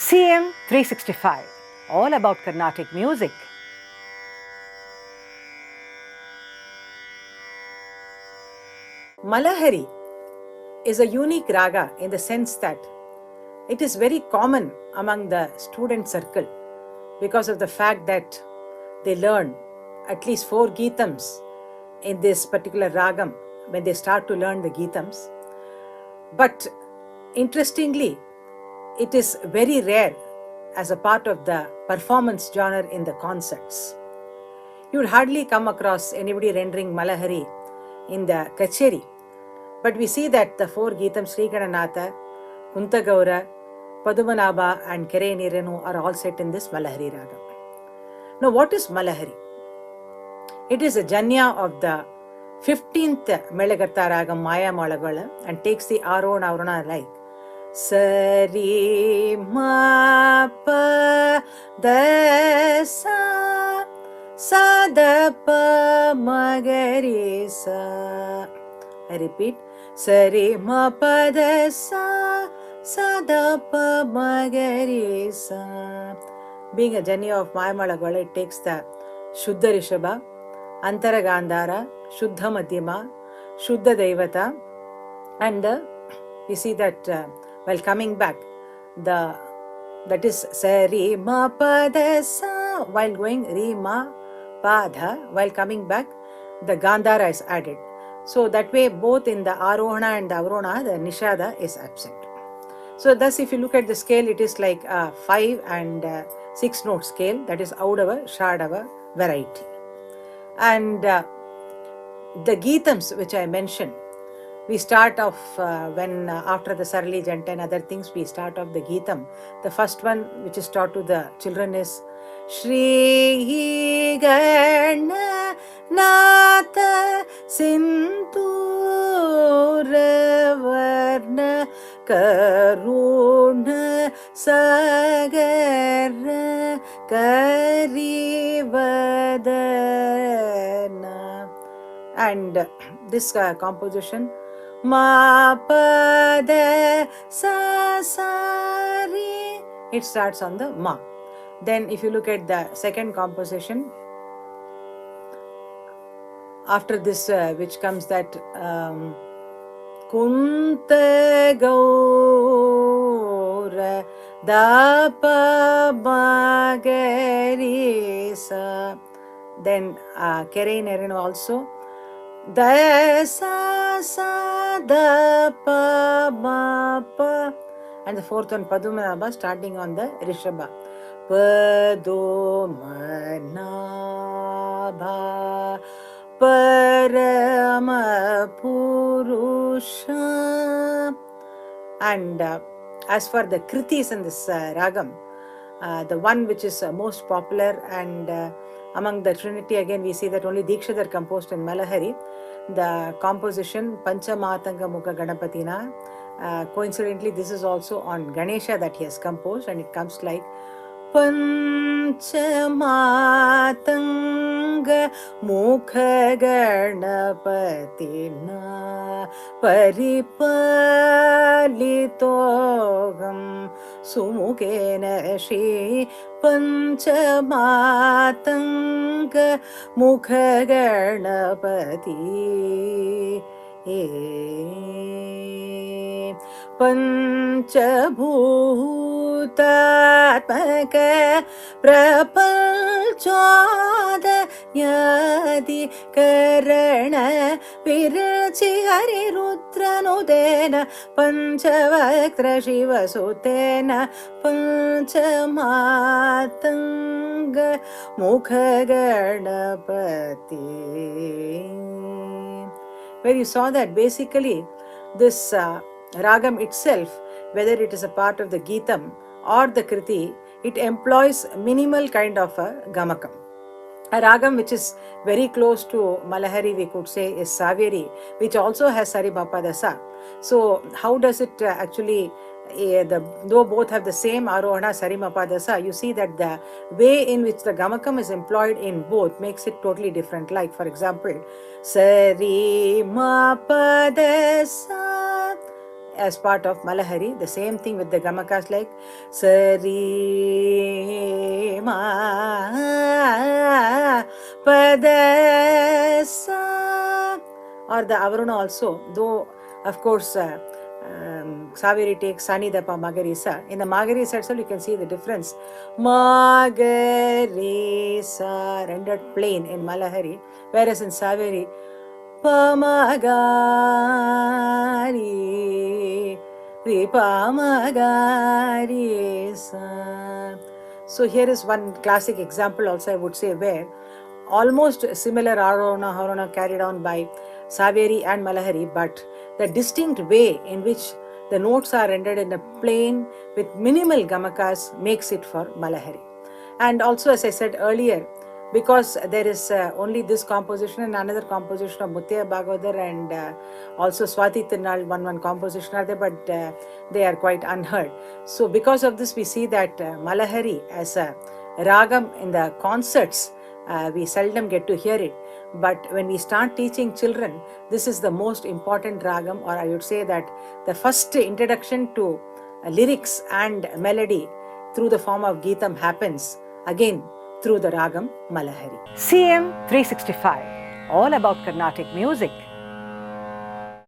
CM 365, all about Carnatic music. Malahari is a unique raga in the sense that it is very common among the student circle because of the fact that they learn at least 4 Geetams in this particular ragam when they start to learn the Geetams. But interestingly, it is very rare as a part of the performance genre in the concerts. You would hardly come across anybody rendering Malahari in the Kacheri. But we see that the 4 Geetams, Sri Gananatha, Kuntagaura, Padmanabha and Kere Nirenu are all set in this Malahari raga. Now, what is Malahari? It is a janya of the 15th Melagartha ragam Maya Malagala and takes the Arona Arona like Sari Ma Pa Da Sa Sa Da Pa Magari Sa. I repeat, Sari Ma Pa Da Sa Sa Da Pa Magari Sa. Being a janya of Maya Malagala, it takes the Shuddha Rishabha, Antara Gandhara, Shuddha Madhyama, Shuddha Devata, and we see that while coming back, that is Sari Ma Pa Da Sa, while going Ri Ma Pa Dha, while coming back, the Gandhara is added. So that way, both in the Arohana and the Avrona, the Nishada is absent. So thus, if you look at the scale, it is like a 5 and 6 note scale, that is Audava, Shadava variety. And the Geetams which I mentioned, we start off when after the Sarali Janta and other things, we start off the Geetam. The first one which is taught to the children is Shri Gana Nata Sintura Varna Karuna Sagara Karivadana. And this composition Ma Pa Da Sa Sa Ri, it starts on the Ma. Then if you look at the second composition, after this which comes that Kunta Gaura Da Pa Magari Sa. Then Kere Nerenu also Da Sa Sa Da Pa Ma Pa. And the fourth one Padmanabha starting on the Rishabha. Padmanabha Parama Purusha. And as for the Kritis in this ragam, the one which is most popular and among the Trinity, again we see that only Dikshadhar composed in Malahari. The composition Panchamatanga Mukha Ganapatina. Coincidentally, this is also on Ganesha that he has composed, and it comes like Panchamatanga Mukha Ganapatina Paripalitogam Sumukena Shri Panchamatanga Mukha Ganapati Panchabhutatmaka Prapalchoda Yadi Karana Virachi Hari Rudranudena Panchavaktra Shiva Sutena Panchamatanga Mukha Ganapati. Where you saw that basically this ragam itself, whether it is a part of the Geetam or the Kriti, it employs minimal kind of a gamakam. A ragam which is very close to Malahari, we could say, is Saveri, which also has Sari Ma Pa Da Sa. So how does it actually, though both have the same Arohana Sari Ma Pa Da Sa, you see that the way in which the gamakam is employed in both makes it totally different. Like for example, Sari Ma Pa Da Sa, as part of Malahari. The same thing with the gamakas like Sari Ma Pada Sa, or the Avaruna also, though of course Saveri takes Sani Dapa Magarisa. In the Magarisa itself you can see the difference. Magarisa rendered plain in Malahari, whereas in Saveri Pamagari Vipamagari Sa. So here is one classic example also, I would say, where almost similar Arona Harona carried on by Saveri and Malahari, but the distinct way in which the notes are rendered in a plain with minimal gamakas makes it for Malahari. And also, as I said earlier, because there is only this composition and another composition of Muttaya Bhagavatar and also Swati Tirunal, one composition are there, but they are quite unheard. So because of this, we see that Malahari as a ragam in the concerts, we seldom get to hear it. But when we start teaching children, this is the most important ragam, or I would say that the first introduction to lyrics and melody through the form of Geetam happens again through the ragam Malahari. CM 365, all about Carnatic music.